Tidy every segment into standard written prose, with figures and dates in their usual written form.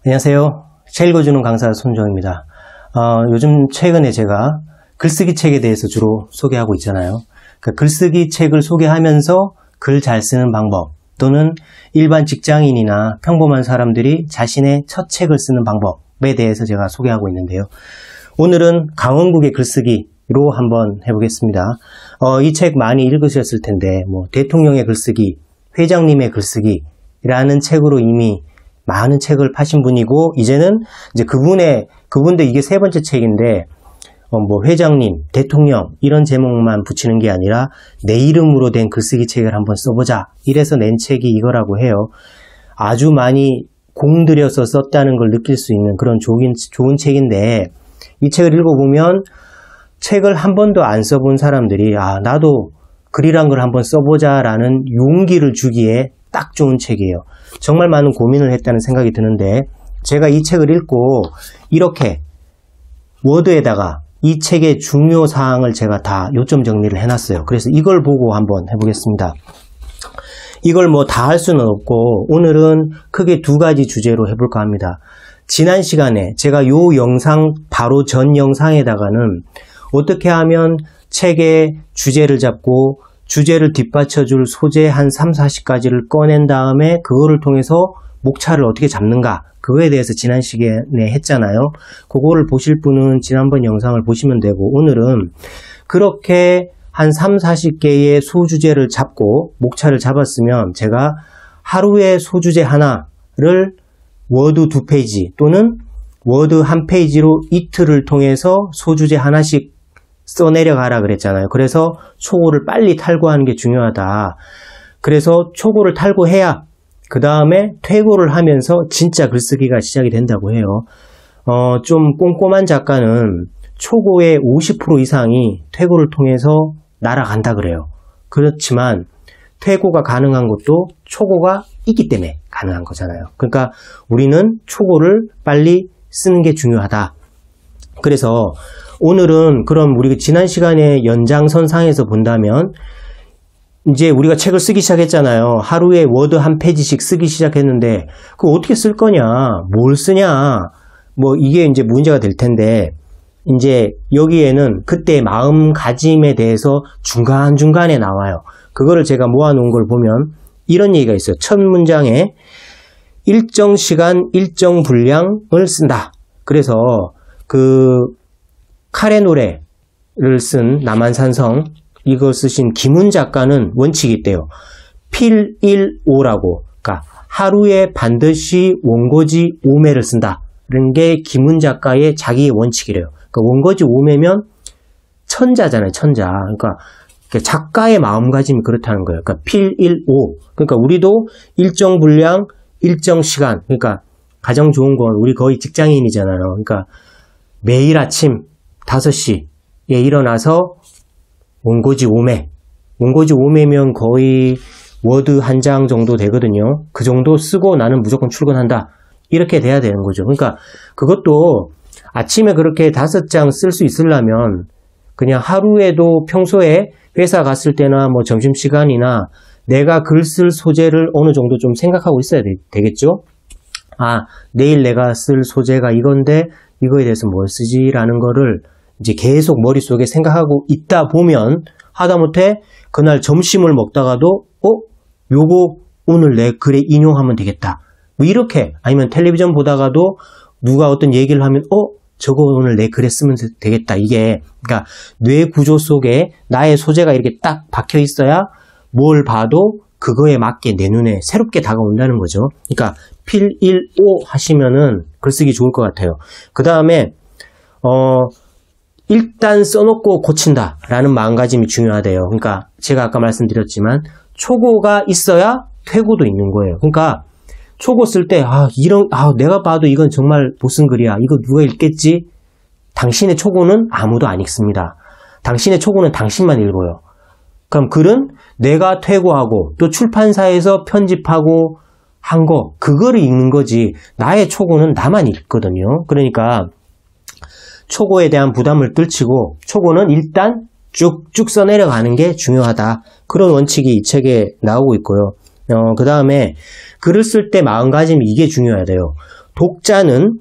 안녕하세요. 책 읽어주는 강사 손정입니다. 요즘 최근에 제가 글쓰기 책에 대해서 주로 소개하고 있잖아요. 그 글쓰기 책을 소개하면서 글 잘 쓰는 방법, 또는 일반 직장인이나 평범한 사람들이 자신의 첫 책을 쓰는 방법에 대해서 제가 소개하고 있는데요. 오늘은 강원국의 글쓰기로 한번 해보겠습니다. 이 책 많이 읽으셨을 텐데, 대통령의 글쓰기, 회장님의 글쓰기라는 책으로 이미 많은 책을 파신 분이고, 이제는 이제 그분도 이게 세 번째 책인데, 회장님, 대통령 이런 제목만 붙이는 게 아니라 내 이름으로 된 글쓰기 책을 한번 써보자, 이래서 낸 책이 이거라고 해요. 아주 많이 공들여서 썼다는 걸 느낄 수 있는 그런 좋은 책인데, 이 책을 읽어보면 책을 한 번도 안 써본 사람들이 나도 글이란 걸 한번 써보자 라는 용기를 주기에 딱 좋은 책이에요. 정말 많은 고민을 했다는 생각이 드는데, 제가 이 책을 읽고 이렇게 워드에다가 이 책의 중요 사항을 제가 다 요점 정리를 해놨어요. 그래서 이걸 보고 한번 해보겠습니다. 이걸 다 할 수는 없고, 오늘은 크게 두 가지 주제로 해볼까 합니다. 지난 시간에 제가 요 영상 바로 전 영상에다가는 어떻게 하면 책의 주제를 잡고 주제를 뒷받쳐줄 소재 한 3-40가지를 꺼낸 다음에 그거를 통해서 목차를 어떻게 잡는가, 그거에 대해서 지난 시간에 했잖아요. 그거를 보실 분은 지난번 영상을 보시면 되고, 오늘은 그렇게 한 3-40개의 소주제를 잡고 목차를 잡았으면 제가 하루에 소주제 하나를 워드 2페이지 또는 워드 1페이지로 이틀을 통해서 소주제 하나씩 써내려가라 그랬잖아요. 그래서 초고를 빨리 탈고하는 게 중요하다. 그래서 초고를 탈고해야 그 다음에 퇴고를 하면서 진짜 글쓰기가 시작이 된다고 해요. 좀 꼼꼼한 작가는 초고의 50% 이상이 퇴고를 통해서 날아간다 그래요. 그렇지만 퇴고가 가능한 것도 초고가 있기 때문에 가능한 거잖아요. 그러니까 우리는 초고를 빨리 쓰는 게 중요하다. 그래서 오늘은 그럼 우리가 지난 시간에 연장선상에서 본다면, 이제 우리가 책을 쓰기 시작했잖아요. 하루에 워드 1페이지씩 쓰기 시작했는데, 그거 어떻게 쓸 거냐, 뭘 쓰냐, 이게 이제 문제가 될 텐데, 이제 여기에는 그때의 마음가짐에 대해서 중간중간에 나와요. 그거를 제가 모아놓은 걸 보면 이런 얘기가 있어요. 첫 문장에 일정 시간, 일정 분량을 쓴다. 그래서 카레 노래를 쓴 남한산성, 이거 쓰신 김훈 작가는 원칙이 있대요. 필일오라고. 그러니까 하루에 반드시 원고지 5매를 쓴다는 게 김훈 작가의 자기의 원칙이래요. 그러니까 원고지 5매면 천자잖아요, 천자. 그러니까 작가의 마음가짐이 그렇다는 거예요. 그러니까 필일오. 그러니까 우리도 일정 분량, 일정 시간. 그러니까 가장 좋은 건 우리 거의 직장인이잖아요. 그러니까 매일 아침 5시에 일어나서 원고지 5매. 원고지 5매면 거의 워드 한 장 정도 되거든요. 그 정도 쓰고 나는 무조건 출근한다. 이렇게 돼야 되는 거죠. 그러니까 그것도 아침에 그렇게 5장 쓸 수 있으려면 그냥 하루에도 평소에 회사 갔을 때나 점심시간이나 내가 글 쓸 소재를 어느 정도 좀 생각하고 있어야 되겠죠? 내일 내가 쓸 소재가 이건데 이거에 대해서 뭘 쓰지라는 거를 이제 계속 머릿속에 생각하고 있다 보면 하다못해 그날 점심을 먹다가도 요거 오늘 내 글에 인용하면 되겠다. 이렇게, 아니면 텔레비전 보다가도 누가 어떤 얘기를 하면 저거 오늘 내 글에 쓰면 되겠다. 이게 그러니까 뇌 구조 속에 나의 소재가 이렇게 딱 박혀 있어야 뭘 봐도 그거에 맞게 내 눈에 새롭게 다가온다는 거죠. 그러니까 필일오 하시면은 글쓰기 좋을 것 같아요. 그 다음에 일단 써놓고 고친다 라는 마음가짐이 중요하대요. 그러니까 제가 아까 말씀드렸지만 초고가 있어야 퇴고도 있는 거예요. 그러니까 초고 쓸 때 내가 봐도 이건 정말 못 쓴 글이야, 이거 누가 읽겠지? 당신의 초고는 아무도 안 읽습니다. 당신의 초고는 당신만 읽어요. 그럼 글은 내가 퇴고하고 또 출판사에서 편집하고 한 거, 그거를 읽는 거지, 나의 초고는 나만 읽거든요. 그러니까 초고에 대한 부담을 떨치고 초고는 일단 쭉쭉 써내려가는 게 중요하다. 그런 원칙이 이 책에 나오고 있고요. 그 다음에 글을 쓸 때 마음가짐이 이게 중요해야 돼요. 독자는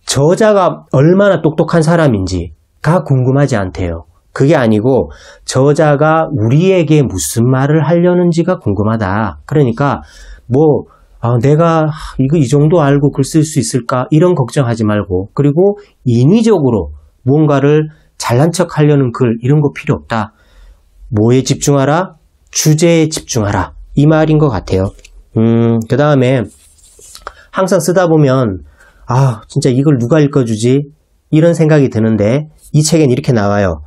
저자가 얼마나 똑똑한 사람인지가 궁금하지 않대요. 그게 아니고 저자가 우리에게 무슨 말을 하려는지가 궁금하다. 그러니까 내가 이거 이 정도 알고 글 쓸 수 있을까? 이런 걱정하지 말고, 그리고 인위적으로 뭔가를 잘난 척 하려는 글 이런 거 필요 없다. 뭐에 집중하라? 주제에 집중하라. 이 말인 것 같아요. 그 다음에 항상 쓰다 보면 진짜 이걸 누가 읽어주지? 이런 생각이 드는데 이 책엔 이렇게 나와요.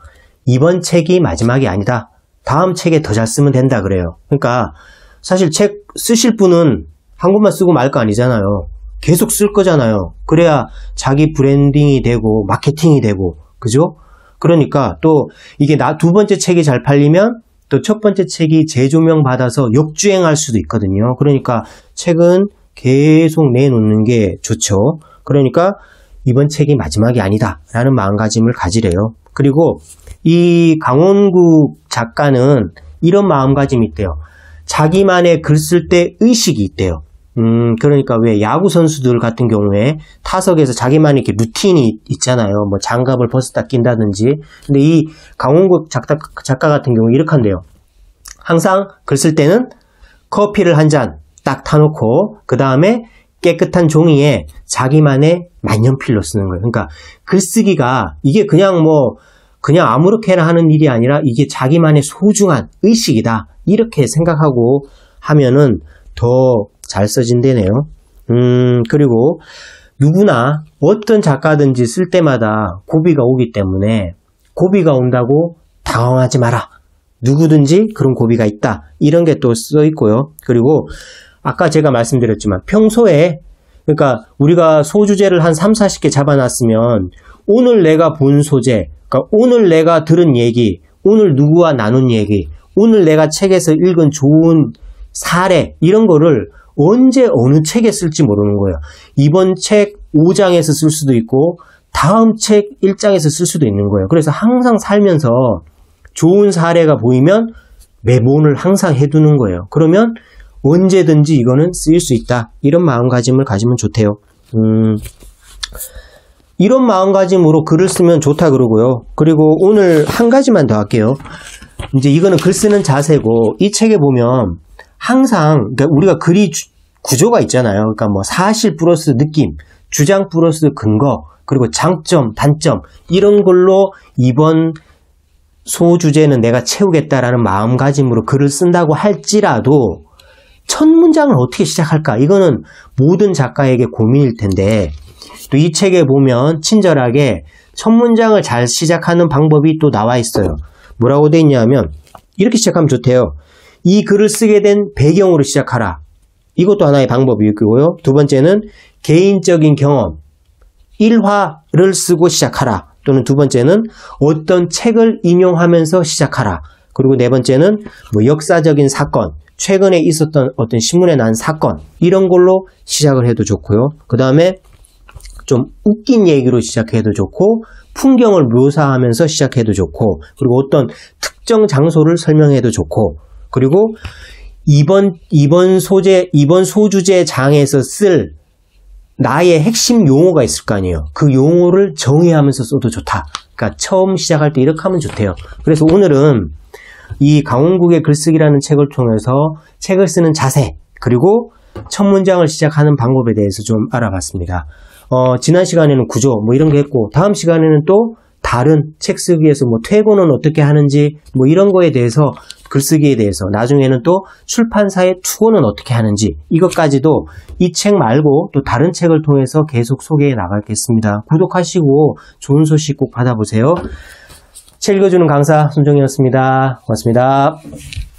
이번 책이 마지막이 아니다. 다음 책에 더 잘 쓰면 된다 그래요. 그러니까 사실 책 쓰실 분은 한 권만 쓰고 말 거 아니잖아요. 계속 쓸 거잖아요. 그래야 자기 브랜딩이 되고 마케팅이 되고, 그죠? 그러니까 또 이게 두 번째 책이 잘 팔리면 또 첫 번째 책이 재조명 받아서 역주행할 수도 있거든요. 그러니까 책은 계속 내놓는 게 좋죠. 그러니까 이번 책이 마지막이 아니다 라는 마음가짐을 가지래요. 그리고 이 강원국 작가는 이런 마음가짐이 있대요. 자기만의 글 쓸 때 의식이 있대요. 그러니까 왜 야구 선수들 같은 경우에 타석에서 자기만의 이렇게 루틴이 있잖아요. 뭐 장갑을 벗었다 낀다든지. 근데 이 강원국 작가 같은 경우 이렇게 한대요. 항상 글 쓸 때는 커피를 한 잔 딱 타놓고 그 다음에 깨끗한 종이에 자기만의 만년필로 쓰는 거예요. 그러니까 글쓰기가 이게 그냥 아무렇게나 하는 일이 아니라 이게 자기만의 소중한 의식이다. 이렇게 생각하고 하면은 더 잘 써진대네요. 그리고 누구나 어떤 작가든지 쓸 때마다 고비가 오기 때문에 고비가 온다고 당황하지 마라. 누구든지 그런 고비가 있다. 이런 게 또 써 있고요. 그리고 아까 제가 말씀드렸지만 평소에 그러니까 우리가 소주제를 한 3, 40개 잡아놨으면 오늘 내가 본 소재, 그러니까 오늘 내가 들은 얘기, 오늘 누구와 나눈 얘기, 오늘 내가 책에서 읽은 좋은 사례 이런 거를 언제 어느 책에 쓸지 모르는 거예요. 이번 책 5장에서 쓸 수도 있고 다음 책 1장에서 쓸 수도 있는 거예요. 그래서 항상 살면서 좋은 사례가 보이면 메모를 항상 해두는 거예요. 그러면 언제든지 이거는 쓰일 수 있다. 이런 마음가짐을 가지면 좋대요. 이런 마음가짐으로 글을 쓰면 좋다 그러고요. 그리고 오늘 한 가지만 더 할게요. 이제 이거는 글 쓰는 자세고 이 책에 보면 항상 그러니까 우리가 글이 구조가 있잖아요. 그러니까 사실 플러스 느낌, 주장 플러스 근거, 그리고 장점, 단점 이런 걸로 이번 소주제는 내가 채우겠다라는 마음가짐으로 글을 쓴다고 할지라도 첫 문장을 어떻게 시작할까? 이거는 모든 작가에게 고민일 텐데 또 이 책에 보면 친절하게 첫 문장을 잘 시작하는 방법이 또 나와 있어요. 뭐라고 돼 있냐면 이렇게 시작하면 좋대요. 이 글을 쓰게 된 배경으로 시작하라. 이것도 하나의 방법이고요. 두 번째는 개인적인 경험, 일화를 쓰고 시작하라. 또는 두 번째는 어떤 책을 인용하면서 시작하라. 그리고 네 번째는 역사적인 사건, 최근에 있었던 어떤 신문에 난 사건 이런 걸로 시작을 해도 좋고요. 그 다음에 좀 웃긴 얘기로 시작해도 좋고 풍경을 묘사하면서 시작해도 좋고 그리고 어떤 특정 장소를 설명해도 좋고 그리고 이번 소주제 장에서 쓸 나의 핵심 용어가 있을 거 아니에요. 그 용어를 정의하면서 써도 좋다. 그러니까 처음 시작할 때 이렇게 하면 좋대요. 그래서 오늘은 이 강원국의 글쓰기라는 책을 통해서 책을 쓰는 자세 그리고 첫 문장을 시작하는 방법에 대해서 좀 알아봤습니다. 지난 시간에는 구조 이런 게 했고 다음 시간에는 또 다른 책 쓰기에서 퇴고는 어떻게 하는지 이런 거에 대해서 글쓰기에 대해서 나중에는 또 출판사의 투고는 어떻게 하는지 이것까지도 이 책 말고 또 다른 책을 통해서 계속 소개해 나가겠습니다. 구독하시고 좋은 소식 꼭 받아보세요. 책 읽어주는 강사 손정이었습니다. 고맙습니다.